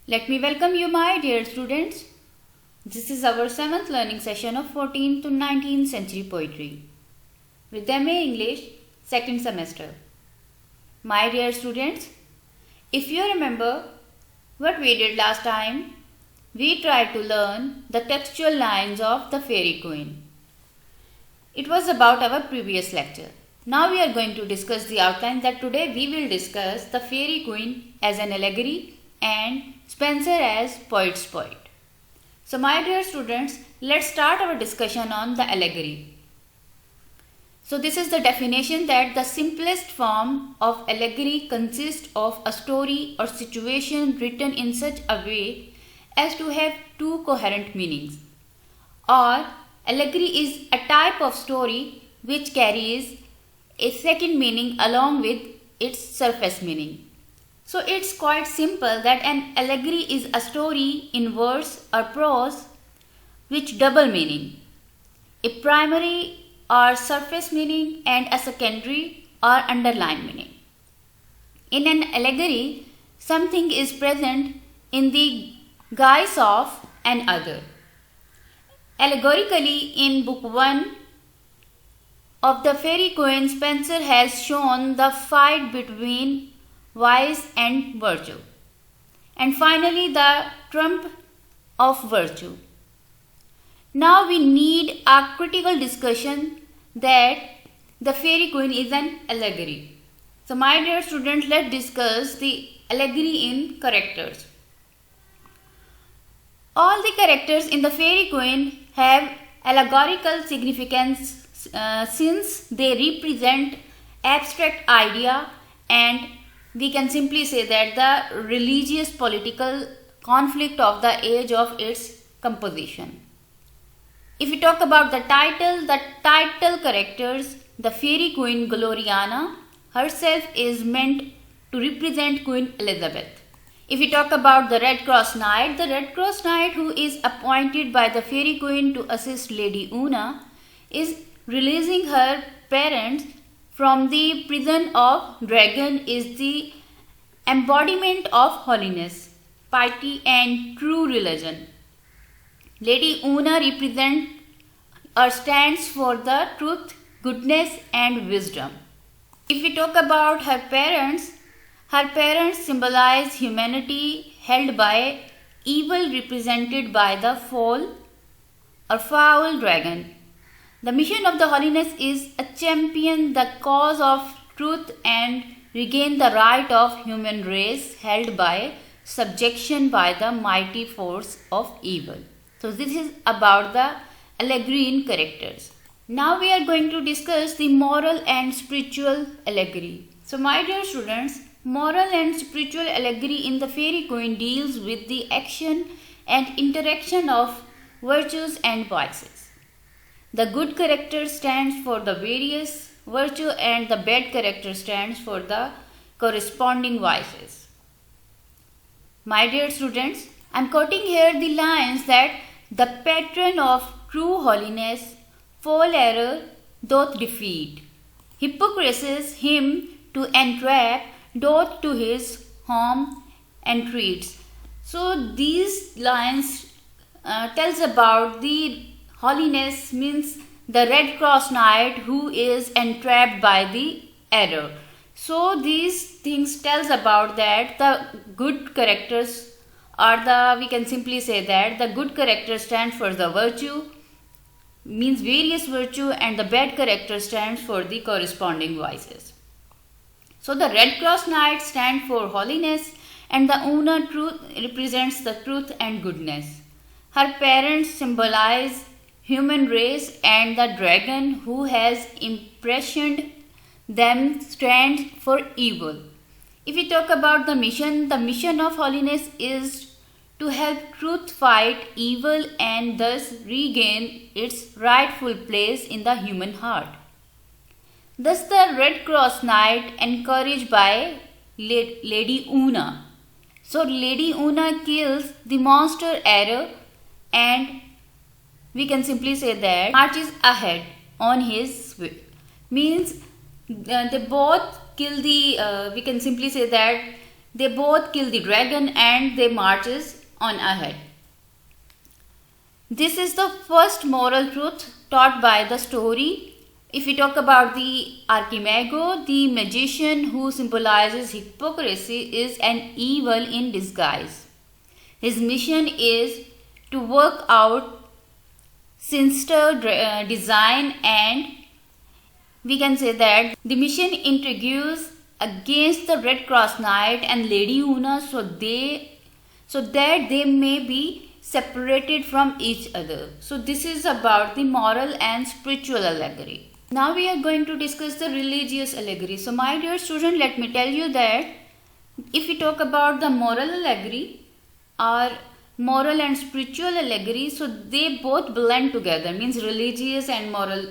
Let me welcome you, my dear students. This is our 7th learning session of 14th to 19th century poetry with MA English 2nd semester. My dear students, if you remember what we did last time, we tried to learn the textual lines of the Fairy Queen. It was about our previous lecture. Now we are going to discuss the outline that today we will discuss the Fairy Queen as an allegory and Spenser as poet's poet. So my dear students, let's start our discussion on the allegory. So this is the definition that the simplest form of allegory consists of a story or situation written in such a way as to have two coherent meanings. Or allegory is a type of story which carries a second meaning along with its surface meaning. So it's quite simple that an allegory is a story in verse or prose which double meaning, a primary or surface meaning and a secondary or underlying meaning. In an allegory, something is present in the guise of an other. Allegorically, in Book 1 of the Fairy Queen, Spenser has shown the fight between vice and virtue, and finally the trump of virtue. Now we need a critical discussion that the Fairy Queen is an allegory. So my dear students, let's discuss the allegory in characters. All the characters in the Fairy Queen have allegorical significance since they represent abstract idea, and we can simply say that the religious political conflict of the age of its composition. If we talk about the title characters, the Fairy Queen Gloriana herself is meant to represent Queen Elizabeth. If we talk about the Red Cross Knight, who is appointed by the Fairy Queen to assist Lady Una is releasing her parents from the prison of dragon, is the embodiment of holiness, piety and true religion. Lady Una represents or stands for the truth, goodness and wisdom. If we talk about her parents symbolize humanity held by evil, represented by the foul dragon. The mission of the holiness is to champion the cause of truth and regain the right of human race held by subjection by the mighty force of evil. So this is about the allegory in characters. Now we are going to discuss the moral and spiritual allegory. So my dear students, moral and spiritual allegory in the Fairy Queen deals with the action and interaction of virtues and vices. The good character stands for the various virtue and the bad character stands for the corresponding vices. My dear students, I am quoting here the lines that the patron of true holiness foul error doth defeat. Hypocrisies him to entrap doth to his home entreats. So these lines tells about the holiness, means the Red Cross Knight who is entrapped by the error. So these things tells about that the good characters are we can simply say that the good character stands for the virtue, means various virtue, and the bad character stands for the corresponding vices. So the Red Cross Knight stands for holiness and the Una truth represents the truth and goodness. Her parents symbolize human race and the dragon who has imprisoned them stands for evil. If we talk about the mission of holiness is to help truth fight evil and thus regain its rightful place in the human heart. Thus the Red Cross Knight encouraged by Lady Una. So Lady Una kills the monster error and we can simply say that marches ahead on his way. Means they both kill the we can simply say that They both kill the dragon and they marches on ahead. This is the first moral truth taught by the story. If we talk about the Archimago, the magician who symbolizes hypocrisy, is an evil in disguise. His mission is to work out sinister design, and we can say that the mission intrigues against the Red Cross Knight and Lady Una so that they may be separated from each other. So this is about the moral and spiritual allegory. Now we are going to discuss the religious allegory. So my dear student, let me tell you that if we talk about the moral allegory or moral and spiritual allegory, so they both blend together, means religious and moral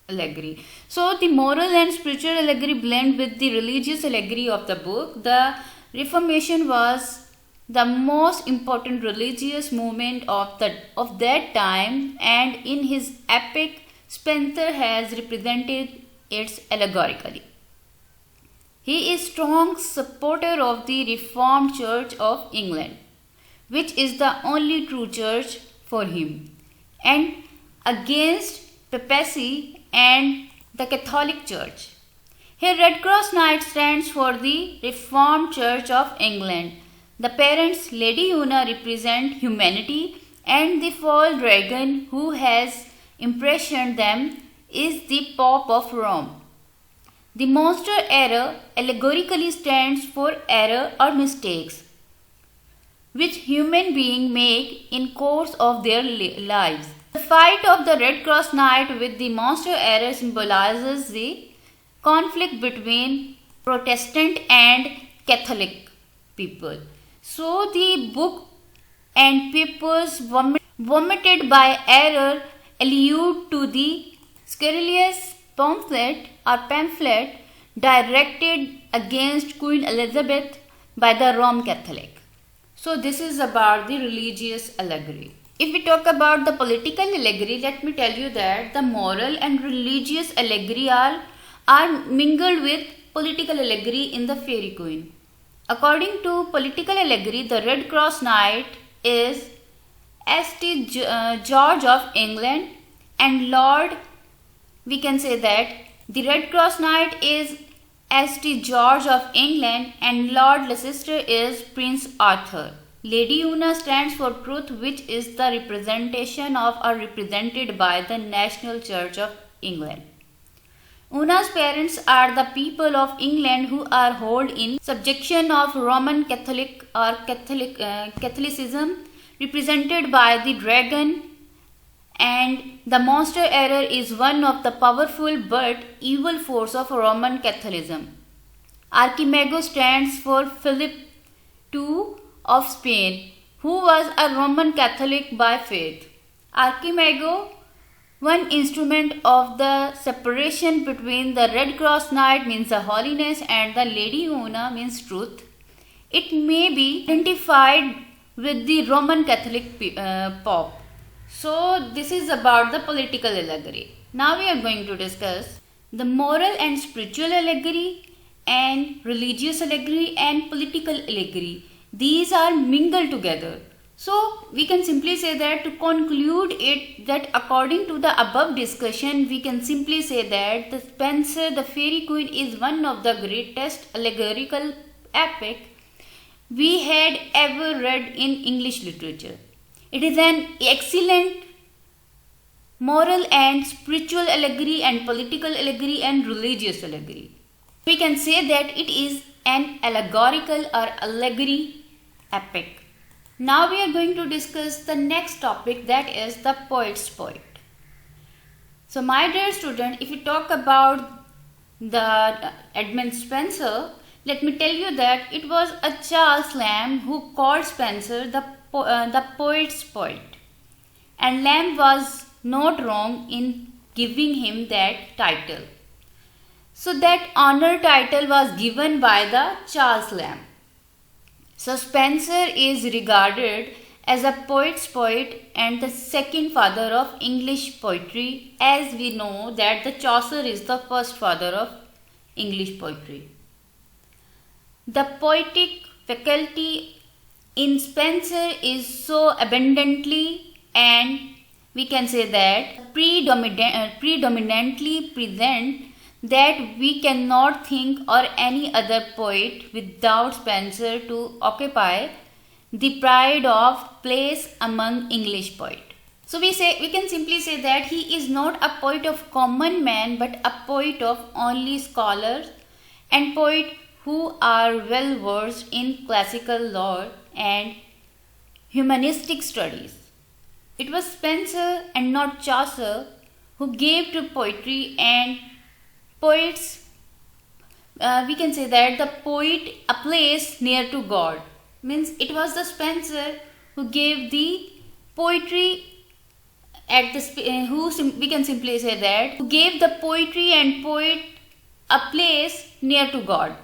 allegory. So the moral and spiritual allegory blend with the religious allegory of the book. The Reformation was the most important religious movement of that time, and in his epic Spenser has represented it allegorically. He is strong supporter of the Reformed Church of England, which is the only true church for him, and against papacy and the Catholic Church. Here Red Cross Knight stands for the Reformed Church of England. The parents, Lady Una, represent humanity, and the false dragon who has imprisoned them is the Pope of Rome. The monster error allegorically stands for error or mistakes which human beings make in course of their lives. The fight of the Red Cross Knight with the monster error symbolizes the conflict between Protestant and Catholic people. So the book and papers vomited by error allude to the scurrilous pamphlet directed against Queen Elizabeth by the Roman Catholic. So this is about the religious allegory. If we talk about the political allegory, let me tell you that the moral and religious allegory are mingled with political allegory in the Faerie Queen. According to political allegory, the Red Cross Knight is St. George of England, and Lord, we can say that the Red Cross Knight is St. George of England and Lord Leicester is Prince Arthur. Lady Una stands for truth, which is the representation of or represented by the National Church of England. Una's parents are the people of England who are held in subjection of Roman Catholic or Catholicism, represented by the dragon, and the monster error is one of the powerful but evil force of Roman Catholicism. Archimago stands for Philip II of Spain, who was a Roman Catholic by faith. Archimago, one instrument of the separation between the Red Cross Knight, means the holiness, and the Lady Una, means truth. It may be identified with the Roman Catholic Pope. So this is about the political allegory. Now we are going to discuss the moral and spiritual allegory and religious allegory and political allegory. These are mingled together. So we can simply say that to conclude it, that according to the above discussion, we can simply say that the Spenser, the Faerie Queen, is one of the greatest allegorical epic we had ever read in English literature. It is an excellent moral and spiritual allegory and political allegory and religious allegory. We can say that it is an allegorical or allegory epic. Now we are going to discuss the next topic, that is the poet's poet. So my dear student, if we talk about the Edmund Spenser, let me tell you that it was a Charles Lamb who called Spenser the poet's poet, and Lamb was not wrong in giving him that title. So that honor title was given by the Charles Lamb. So Spenser is regarded as a poet's poet and the second father of English poetry, as we know that the Chaucer is the first father of English poetry. The poetic faculty in Spenser is so abundantly and we can say that predominantly present that we cannot think or any other poet without Spenser to occupy the pride of place among English poets. So we can simply say that he is not a poet of common man but a poet of only scholars and poets who are well versed in classical lore and humanistic studies. It was Spenser and not Chaucer who gave to poetry and poets, we can say that the poet a place near to God. Means it was the Spenser who gave the poetry at the we can simply say that who gave the poetry and poet a place near to God.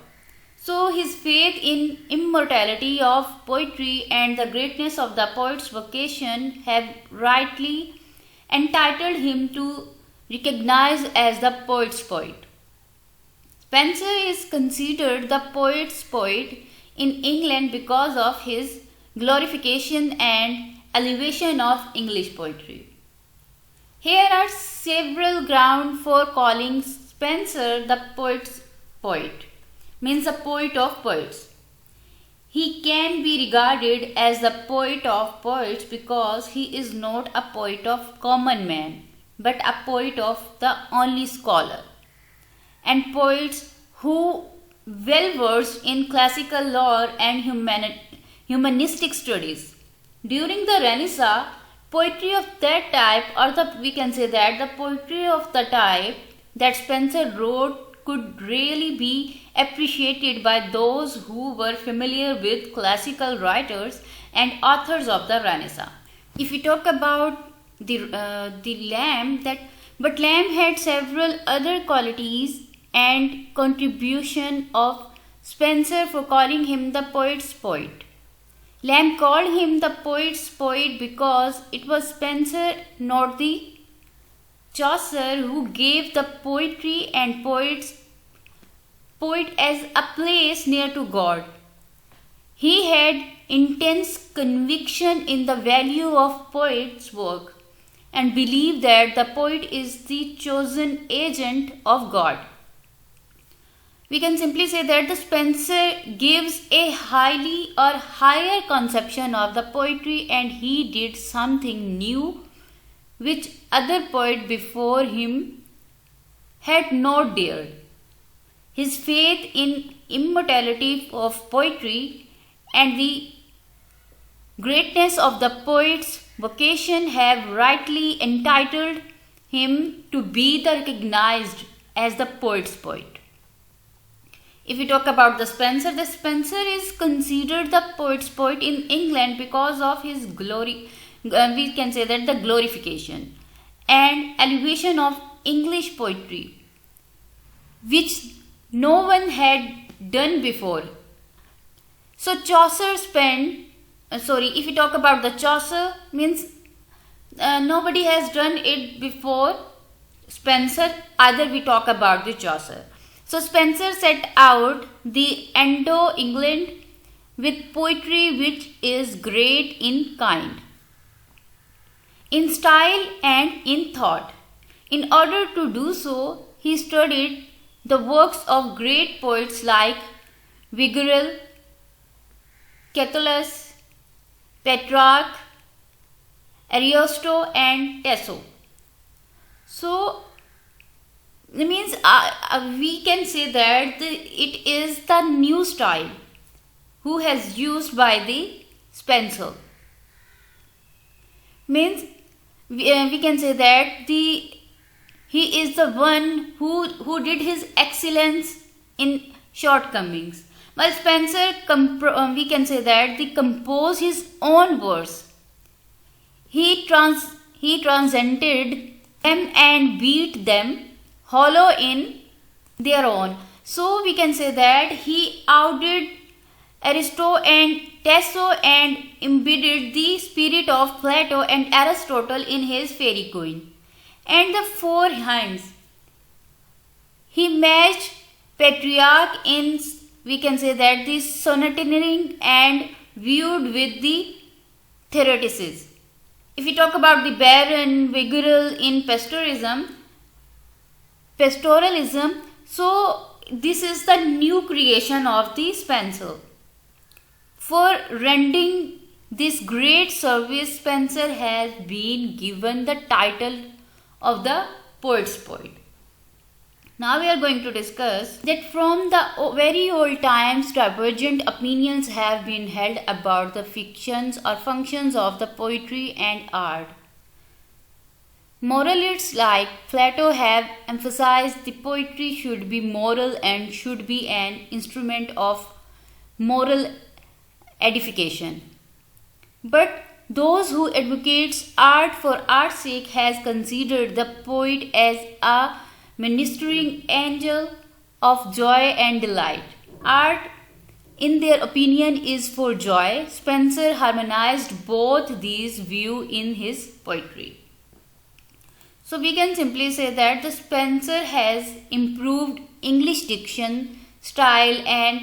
So his faith in immortality of poetry and the greatness of the poet's vocation have rightly entitled him to recognize as the poet's poet. Spenser is considered the poet's poet in England because of his glorification and elevation of English poetry. Here are several grounds for calling Spenser the poet's poet, means the poet of poets. He can be regarded as the poet of poets because he is not a poet of common man, but a poet of the only scholar, and poets who well versed in classical lore and humanistic studies. During the Renaissance, poetry of that type, or we can say that the poetry of the type that Spenser wrote could really be appreciated by those who were familiar with classical writers and authors of the Renaissance. If we talk about the Lamb, but Lamb had several other qualities and contribution of Spenser for calling him the poet's poet. Lamb called him the poet's poet because it was Spenser, not the Chaucer, who gave the poetry and poet as a place near to God. He had intense conviction in the value of poet's work and believed that the poet is the chosen agent of God. We can simply say that the Spenser gives a higher conception of the poetry, and he did something new which other poets before him had not dared. His faith in immortality of poetry and the greatness of the poet's vocation have rightly entitled him to be recognized as the poet's poet. If we talk about the Spenser is considered the poet's poet in England because of his glory. We can say that the glorification and elevation of English poetry, which no one had done before. So Chaucer if we talk about the Chaucer, means nobody has done it before Spenser, either we talk about the Chaucer. So Spenser set out the England with poetry which is great in kind, in style and in thought. In order to do so, he studied the works of great poets like Virgil, Catullus, Petrarch, Ariosto and Tasso. So means we can say that it is the new style who has used by the Spenser. Means we can say that he is the one who did his excellence in shortcomings, while Spenser we can say that he composed his own verse. He transcended them and beat them hollow in their own. So we can say that he outdid Aristo and Tasso and embedded the spirit of Plato and Aristotle in his Faerie Queen and the Four Hinds. He matched Petrarch in we can say that the sonneteering and viewed with the theoreticism. If we talk about the barren vigorel in pastoralism, so this is the new creation of the Spenser. For rendering this great service, Spenser has been given the title of the poet's poet. Now we are going to discuss that from the very old times, divergent opinions have been held about the fictions or functions of the poetry and art. Moralists like Plato have emphasized the poetry should be moral and should be an instrument of moral edification. But those who advocates art for art's sake has considered the poet as a ministering angel of joy and delight. Art, in their opinion, is for joy. Spenser harmonized both these views in his poetry. So we can simply say that the Spenser has improved English diction, style and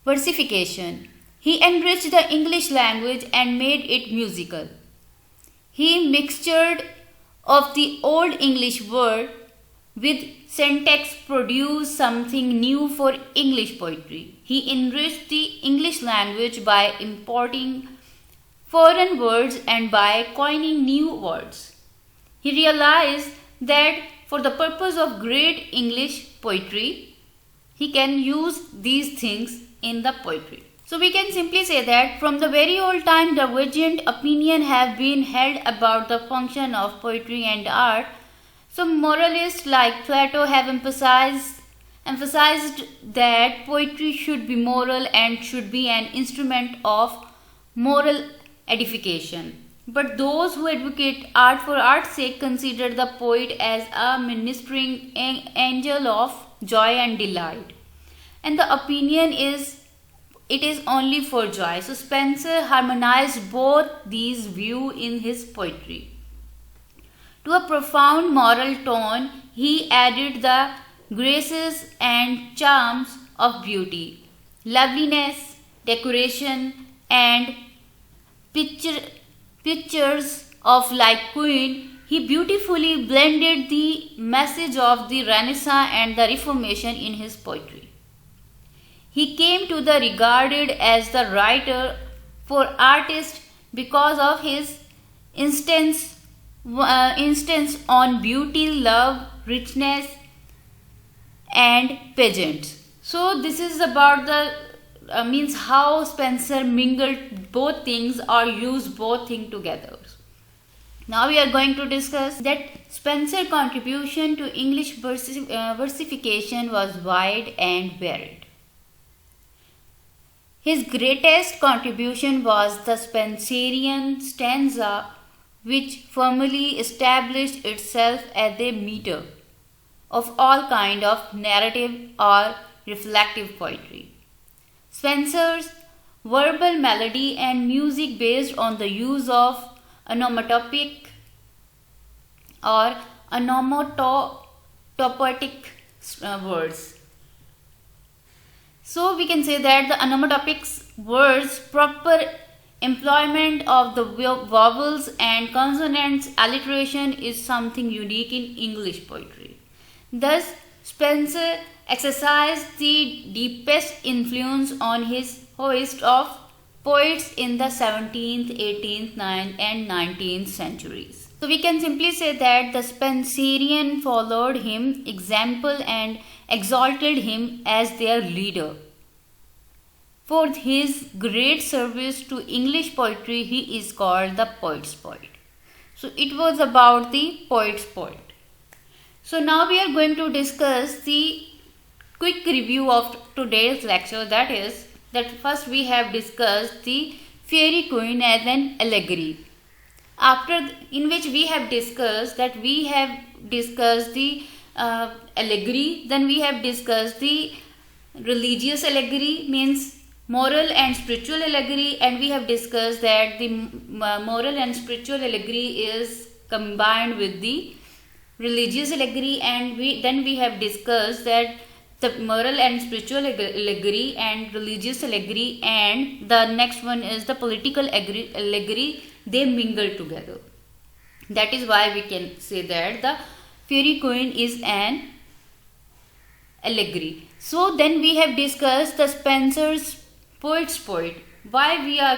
versification. He enriched the English language and made it musical. He mixtured of the old English word with syntax produced something new for English poetry. He enriched the English language by importing foreign words and by coining new words. He realized that for the purpose of great English poetry, he can use these things in the poetry. So we can simply say that from the very old time, divergent opinion have been held about the function of poetry and art. So moralists like Plato have emphasized that poetry should be moral and should be an instrument of moral edification. But those who advocate art for art's sake consider the poet as a ministering angel of joy and delight. And the opinion is it is only for joy. So Spenser harmonized both these views in his poetry. To a profound moral tone, he added the graces and charms of beauty, loveliness, decoration, and pictures of like queen. He beautifully blended the message of the Renaissance and the Reformation in his poetry. He came to be regarded as the writer for artists because of his instance on beauty, love, richness, and pageants. So this is about the means how Spenser mingled both things or used both things together. Now we are going to discuss that Spenser's contribution to English versification was wide and varied. His greatest contribution was the Spenserian stanza, which firmly established itself as a meter of all kind of narrative or reflective poetry. Spenser's verbal melody and music based on the use of onomatopoeic or onomatopoetic words. So we can say that the onomatopoeic words, proper employment of the vowels and consonants, alliteration is something unique in English poetry. Thus, Spenser exercised the deepest influence on his host of poets in the 17th, 18th, 9th and 19th centuries. So we can simply say that the Spenserian followed him example and exalted him as their leader. For his great service to English poetry, he is called the poet's poet. So it was about the poet's poet. So now we are going to discuss the quick review of today's lecture. That is, that first we have discussed the Faerie Queen as an allegory. In which we have discussed that we have discussed the allegory, then we have discussed the religious allegory, means moral and spiritual allegory, and we have discussed that the moral and spiritual allegory is combined with the religious allegory, and then we have discussed that the moral and spiritual allegory and religious allegory, and the next one is the political allegory. They mingle together. That is why we can say that the Faerie Queene is an allegory. So then we have discussed the Spenser's poet's poet. Why we are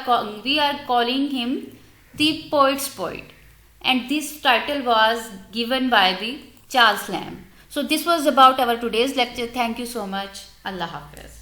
calling him the poet's poet, and this title was given by the Charles Lamb. So this was about our today's lecture. Thank you so much. Allah Hafiz.